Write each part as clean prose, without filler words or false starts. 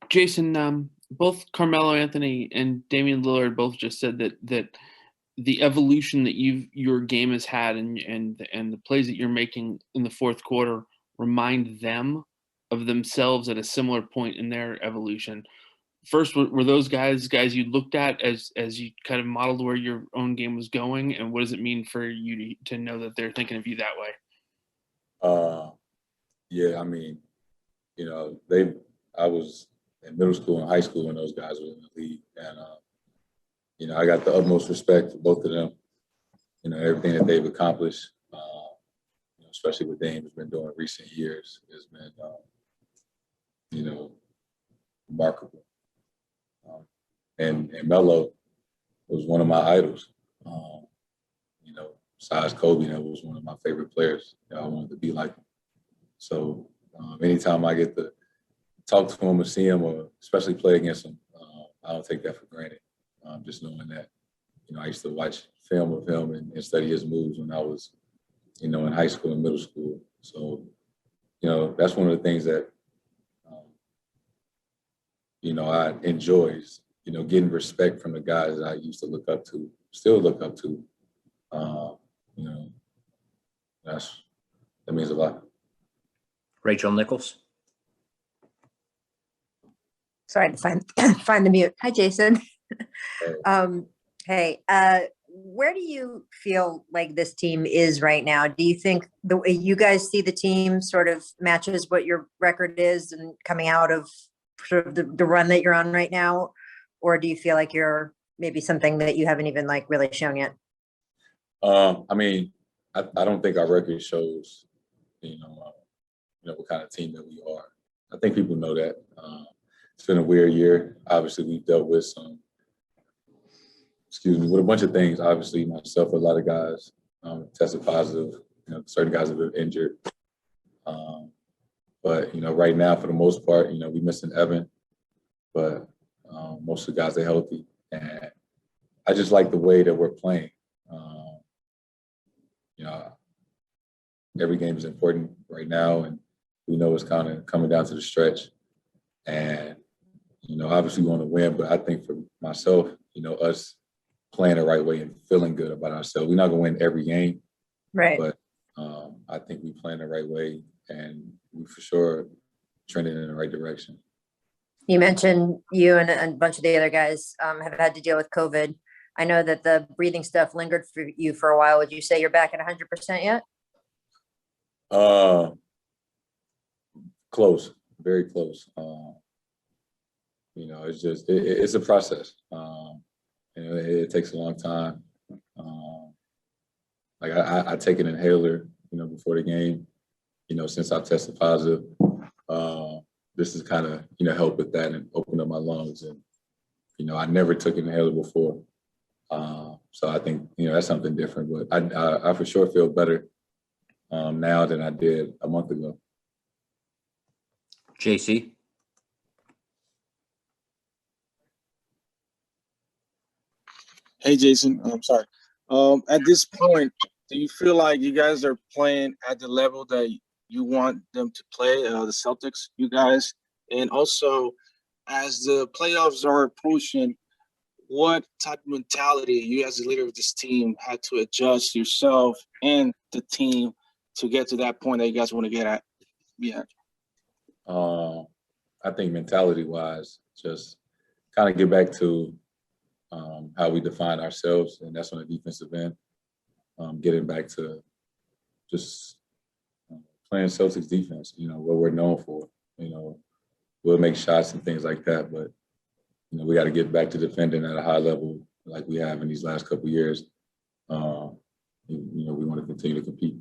Jayson, both Carmelo Anthony and Damian Lillard both just said that the evolution that your game has had and the plays that you're making in the fourth quarter remind them of themselves at a similar point in their evolution. First, were those guys you looked at as you kind of modeled where your own game was going, and what does it mean for you to know that they're thinking of you that way? Yeah, I mean, I was in middle school and high school when those guys were in the league, and I got the utmost respect for both of them. Everything that they've accomplished, especially what Dame has been doing in recent years, has been, remarkable. And Melo was one of my idols. Besides Kobe, that was one of my favorite players. I wanted to be like him. So anytime I get to talk to him or see him, or especially play against him, I don't take that for granted. Just knowing that, I used to watch film of him and study his moves when I was, in high school and middle school. So, that's one of the things that, I enjoy is, getting respect from the guys that I used to look up to, still look up to. That means a lot. Rachel Nichols. Sorry to find the mute. Hi, Jayson. Hey, where do you feel like this team is right now? Do you think the way you guys see the team sort of matches what your record is and coming out of sort of the run that you're on right now? Or do you feel like you're maybe something that you haven't even like really shown yet? I don't think our record shows, what kind of team that we are. I think people know that. It's been a weird year. Obviously, we've dealt with with a bunch of things. Obviously, myself, a lot of guys tested positive. Certain guys have been injured. But, right now, for the most part, we missing Evan. But most of the guys are healthy. And I just like the way that we're playing. Every game is important right now, and we know it's kind of coming down to the stretch. And, obviously we want to win, but I think for myself, us playing the right way and feeling good about ourselves, we're not going to win every game. Right. But I think we playing the right way, and we for sure trending in the right direction. You mentioned you and a bunch of the other guys have had to deal with COVID. I know that the breathing stuff lingered for you for a while. Would you say you're back at 100% yet? Close, very close. It's just, it's a process. It takes a long time. I take an inhaler, before the game, since I've tested positive. This is kind of, help with that and open up my lungs. And, I never took an inhaler before. So I think, that's something different. But I for sure feel better now than I did a month ago. JC. Hey, Jayson. I'm sorry. At this point, do you feel like you guys are playing at the level that you want them to play, the Celtics, you guys? And also, as the playoffs are approaching, what type of mentality you as the leader of this team had to adjust yourself and the team to get to that point that you guys want to get at? Yeah. I think mentality-wise, just kind of get back to how we define ourselves, and that's on the defensive end. Getting back to just playing Celtics defense, what we're known for. We'll make shots and things like that, but we got to get back to defending at a high level like we have in these last couple of years. We want to continue to compete.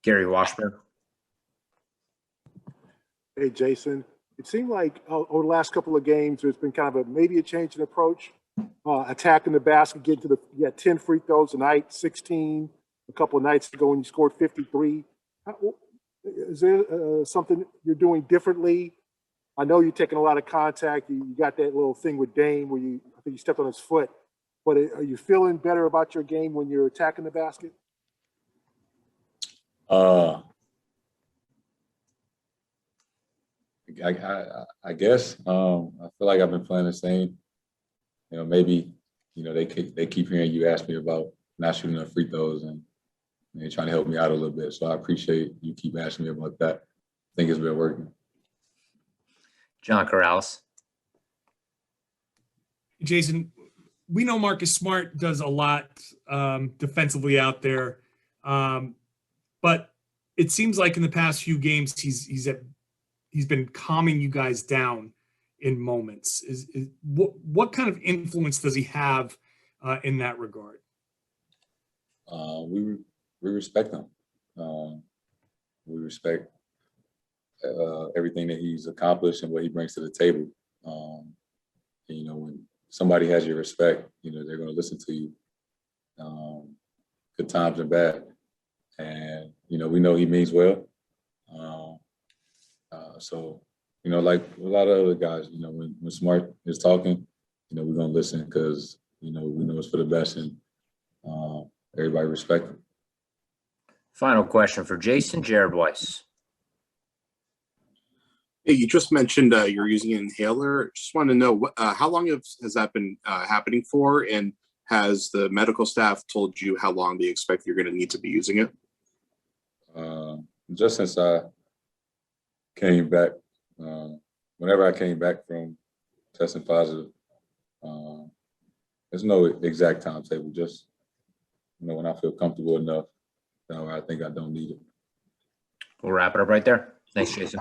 Gary Washburn. Hey, Jayson. It seemed like over the last couple of games, there's been kind of maybe a change in approach, attacking the basket, getting to you had 10 free throws tonight, 16 a couple of nights ago when you scored 53. Is there something you're doing differently? I know you're taking a lot of contact. You got that little thing with Dame where I think you stepped on his foot. But are you feeling better about your game when you're attacking the basket? I guess I feel like I've been playing the same. You know, maybe they keep hearing you ask me about not shooting enough free throws, and they're trying to help me out a little bit. So I appreciate you keep asking me about that. I think it's been working. John Corrales. Jayson, we know Marcus Smart does a lot defensively out there, but it seems like in the past few games he's been calming you guys down in moments. What kind of influence does he have in that regard? We respect him. We respect everything that he's accomplished and what he brings to the table. And, when somebody has your respect, they're going to listen to you, good times and bad. And, we know he means well. So, like a lot of other guys, when Smart is talking, we're going to listen because, we know it's for the best, and everybody respect him. Final question for Jayson, Jared Weiss. Hey, you just mentioned you're using an inhaler. Just want to know how long has that been happening for, and has the medical staff told you how long they expect you're going to need to be using it? Just since I came back, whenever I came back from testing positive, there's no exact timetable. Just when I feel comfortable enough, I think I don't need it. We'll wrap it up right there. Thanks, Jayson.